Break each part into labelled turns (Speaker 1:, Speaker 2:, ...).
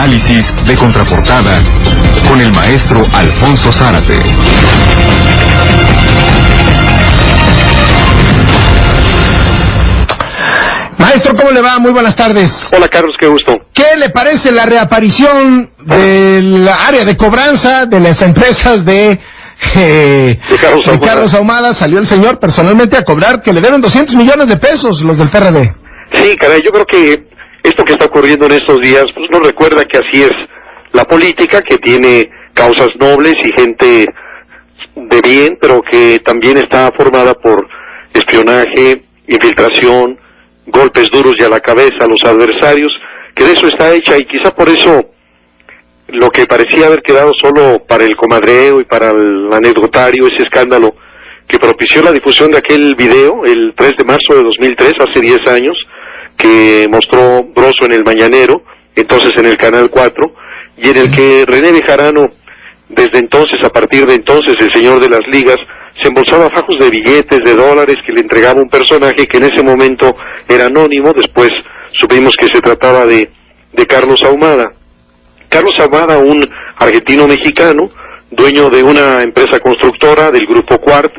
Speaker 1: análisis de contraportada con el maestro Alfonso Zárate.
Speaker 2: Maestro, ¿cómo le va? Muy buenas tardes.
Speaker 3: Hola, Carlos, qué gusto.
Speaker 2: ¿Qué le parece la reaparición del área de cobranza de las empresas de Carlos Ahumada? Salió el señor personalmente a cobrar que le deben 200 millones de pesos los del PRD.
Speaker 3: Sí, caray, yo creo que esto que está ocurriendo en estos días, pues nos recuerda que así es la política, que tiene causas nobles y gente de bien, pero que también está formada por espionaje, infiltración, golpes duros y a la cabeza a los adversarios, que de eso está hecha, y quizá por eso lo que parecía haber quedado solo para el comadreo y para el anecdotario, ese escándalo que propició la difusión de aquel video el 3 de marzo de 2003, hace 10 años, que mostró Broso en el Mañanero, entonces en el Canal 4, y en el que René Bejarano, desde entonces, a partir de entonces, el señor de las ligas, se embolsaba fajos de billetes de dólares que le entregaba un personaje que en ese momento era anónimo. Después supimos que se trataba de Carlos Ahumada. Carlos Ahumada, un argentino-mexicano, dueño de una empresa constructora del Grupo Quart,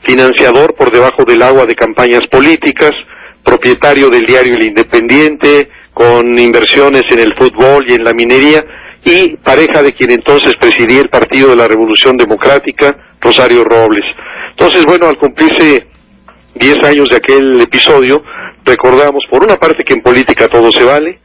Speaker 3: financiador por debajo del agua de campañas políticas, propietario del diario El Independiente, con inversiones en el fútbol y en la minería, y pareja de quien entonces presidía el Partido de la Revolución Democrática, Rosario Robles. Entonces, bueno, al cumplirse 10 años de aquel episodio, recordamos por una parte que en política todo se vale,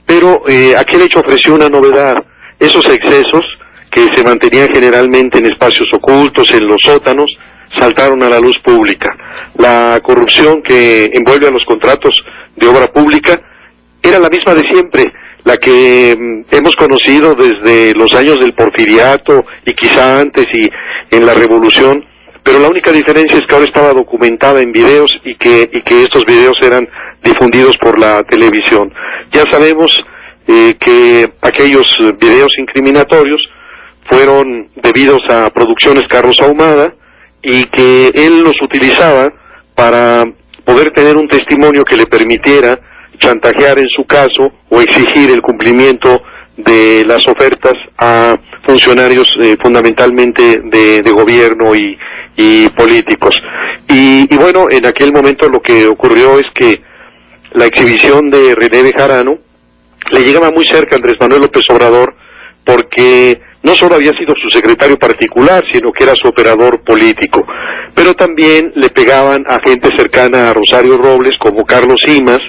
Speaker 3: pero aquel hecho ofreció una novedad. Esos excesos que se mantenían generalmente en espacios ocultos, en los sótanos, saltaron a la luz pública. La corrupción que envuelve a los contratos de obra pública era la misma de siempre, la que hemos conocido desde los años del Porfiriato y quizá antes y en la Revolución, pero la única diferencia es que ahora estaba documentada en videos y que estos videos eran difundidos por la televisión. Ya sabemos que aquellos videos incriminatorios fueron debidos a Producciones Carlos Ahumada y que él los utilizaba para poder tener un testimonio que le permitiera chantajear en su caso o exigir el cumplimiento de las ofertas a funcionarios fundamentalmente de gobierno y políticos. Y bueno, en aquel momento lo que ocurrió es que la exhibición de René Bejarano le llegaba muy cerca a Andrés Manuel López Obrador, porque no solo había sido su secretario particular, sino que era su operador político, pero también le pegaban a gente cercana a Rosario Robles, como Carlos Simas,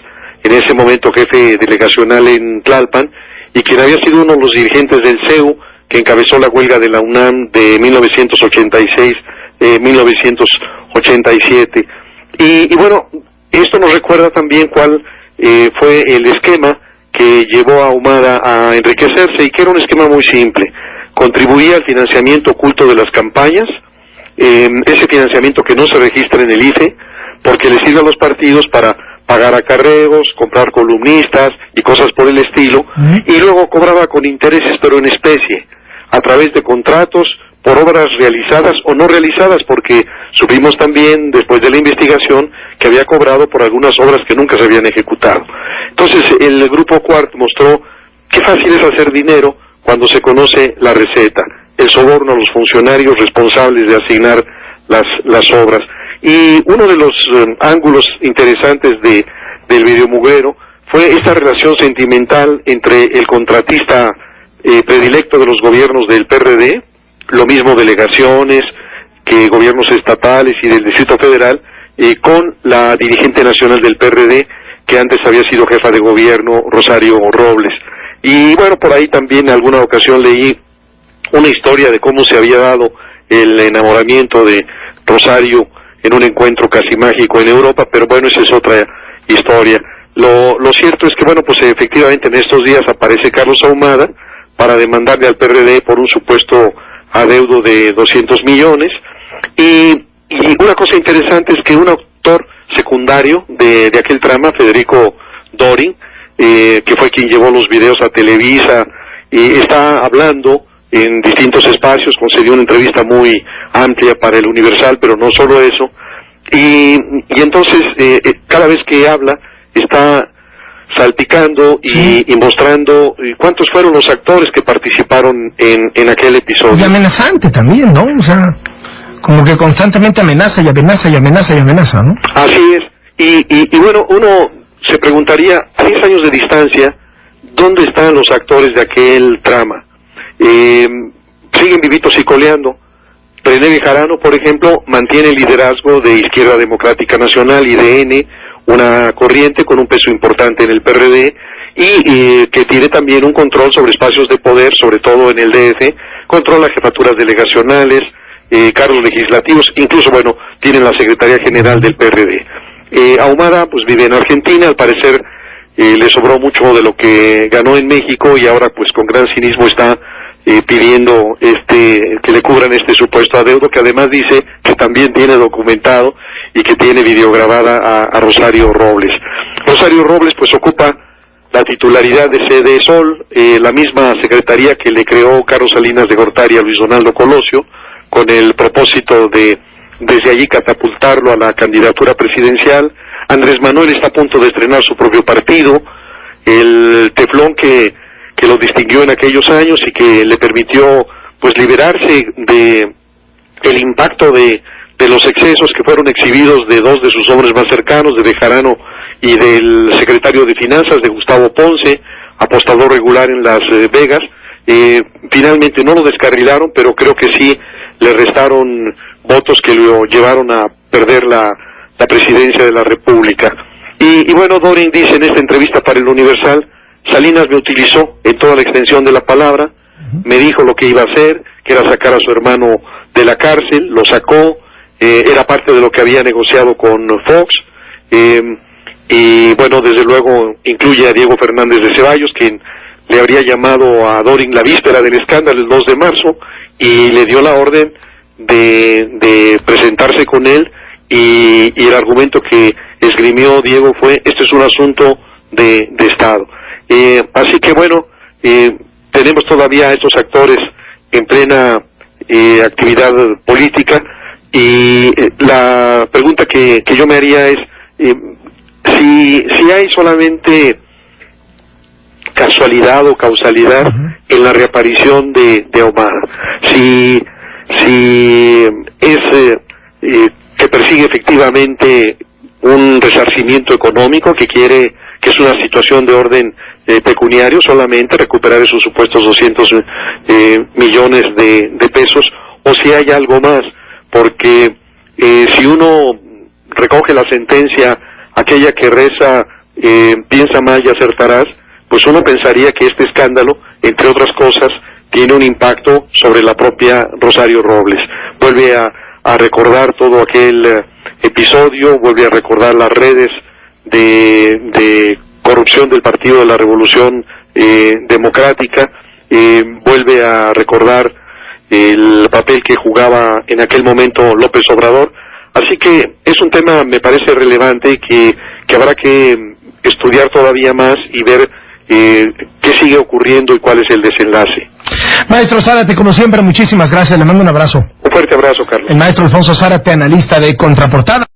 Speaker 3: en ese momento jefe delegacional en Tlalpan, y quien había sido uno de los dirigentes del CEU, que encabezó la huelga de la UNAM de 1986-1987. Y bueno, esto nos recuerda también cuál fue el esquema que llevó a Ahumada a enriquecerse, y que era un esquema muy simple. Contribuía al financiamiento oculto de las campañas, ese financiamiento que no se registra en el IFE, porque le sirve a los partidos para pagar acarreos, comprar columnistas y cosas por el estilo, y luego cobraba con intereses, pero en especie, a través de contratos por obras realizadas o no realizadas, porque supimos también, después de la investigación, que había cobrado por algunas obras que nunca se habían ejecutado. Entonces, el Grupo Quart mostró qué fácil es hacer dinero cuando se conoce la receta, el soborno a los funcionarios responsables de asignar las obras. Y uno de los ángulos interesantes del videomugrero fue esta relación sentimental entre el contratista predilecto de los gobiernos del PRD, lo mismo delegaciones que gobiernos estatales y del Distrito Federal, con la dirigente nacional del PRD, que antes había sido jefa de gobierno, Rosario Robles. Y bueno, por ahí también en alguna ocasión leí una historia de cómo se había dado el enamoramiento de Rosario en un encuentro casi mágico en Europa, pero bueno, esa es otra historia. Lo cierto es que, bueno, pues efectivamente en estos días aparece Carlos Ahumada para demandarle al PRD por un supuesto adeudo de 200 millones, y una cosa interesante es que un autor secundario de aquel trama, Federico Dorin, que fue quien llevó los videos a Televisa, está hablando en distintos espacios, concedió una entrevista muy amplia para el Universal, pero no solo eso, y entonces cada vez que habla está salpicando y mostrando cuántos fueron los actores que participaron en aquel episodio.
Speaker 2: Y amenazante también, ¿no? O sea, como que constantemente amenaza y amenaza y amenaza y amenaza, ¿no?
Speaker 3: Así es. Y bueno, uno se preguntaría, a 10 años de distancia, ¿dónde están los actores de aquel trama? Siguen vivitos y coleando. René Bejarano, por ejemplo, mantiene el liderazgo de Izquierda Democrática Nacional, IDN, una corriente con un peso importante en el PRD, y que tiene también un control sobre espacios de poder, sobre todo en el DF, controla jefaturas delegacionales, cargos legislativos, incluso, bueno, tiene la Secretaría General del PRD. Ahumada, pues vive en Argentina, al parecer le sobró mucho de lo que ganó en México y ahora, pues con gran cinismo está pidiendo que le cubran este supuesto adeudo, que además dice que también tiene documentado y que tiene videograbada a Rosario Robles. Rosario Robles pues ocupa la titularidad de Sede Sol, la misma secretaría que le creó Carlos Salinas de Gortari a Luis Donaldo Colosio, con el propósito de desde allí catapultarlo a la candidatura presidencial. Andrés Manuel está a punto de estrenar su propio partido, el teflón que lo distinguió en aquellos años y que le permitió pues liberarse de el impacto de los excesos que fueron exhibidos de dos de sus hombres más cercanos, de Bejarano y del secretario de Finanzas, de Gustavo Ponce, apostador regular en Las Vegas. Finalmente no lo descarrilaron, pero creo que sí le restaron votos que lo llevaron a perder la presidencia de la República. Y bueno, Doring dice en esta entrevista para el Universal, Salinas me utilizó en toda la extensión de la palabra, me dijo lo que iba a hacer, que era sacar a su hermano de la cárcel, lo sacó, era parte de lo que había negociado con Fox, y bueno, desde luego incluye a Diego Fernández de Ceballos, quien le habría llamado a Doring la víspera del escándalo, el 2 de marzo, y le dio la orden de presentarse con él, y el argumento que esgrimió Diego fue, este es un asunto de Estado. Así que bueno, tenemos todavía a estos actores en plena actividad política, y la pregunta que yo me haría es si hay solamente casualidad o causalidad en la reaparición de Ahumada, si es que persigue efectivamente un resarcimiento económico, que es una situación de orden pecuniario, solamente recuperar esos supuestos 200 millones de pesos, o si hay algo más, porque si uno recoge la sentencia, aquella que reza, piensa mal y acertarás, pues uno pensaría que este escándalo, entre otras cosas, tiene un impacto sobre la propia Rosario Robles. Vuelve a recordar todo aquel episodio, vuelve a recordar las redes de corrupción del Partido de la Revolución Democrática, vuelve a recordar el papel que jugaba en aquel momento López Obrador. Así que es un tema, me parece relevante, que habrá que estudiar todavía más y ver qué sigue ocurriendo y cuál es el desenlace.
Speaker 2: Maestro Zárate, como siempre, muchísimas gracias, le mando un abrazo.
Speaker 3: Un fuerte abrazo, Carlos.
Speaker 2: El maestro Alfonso Zárate, analista de Contraportada.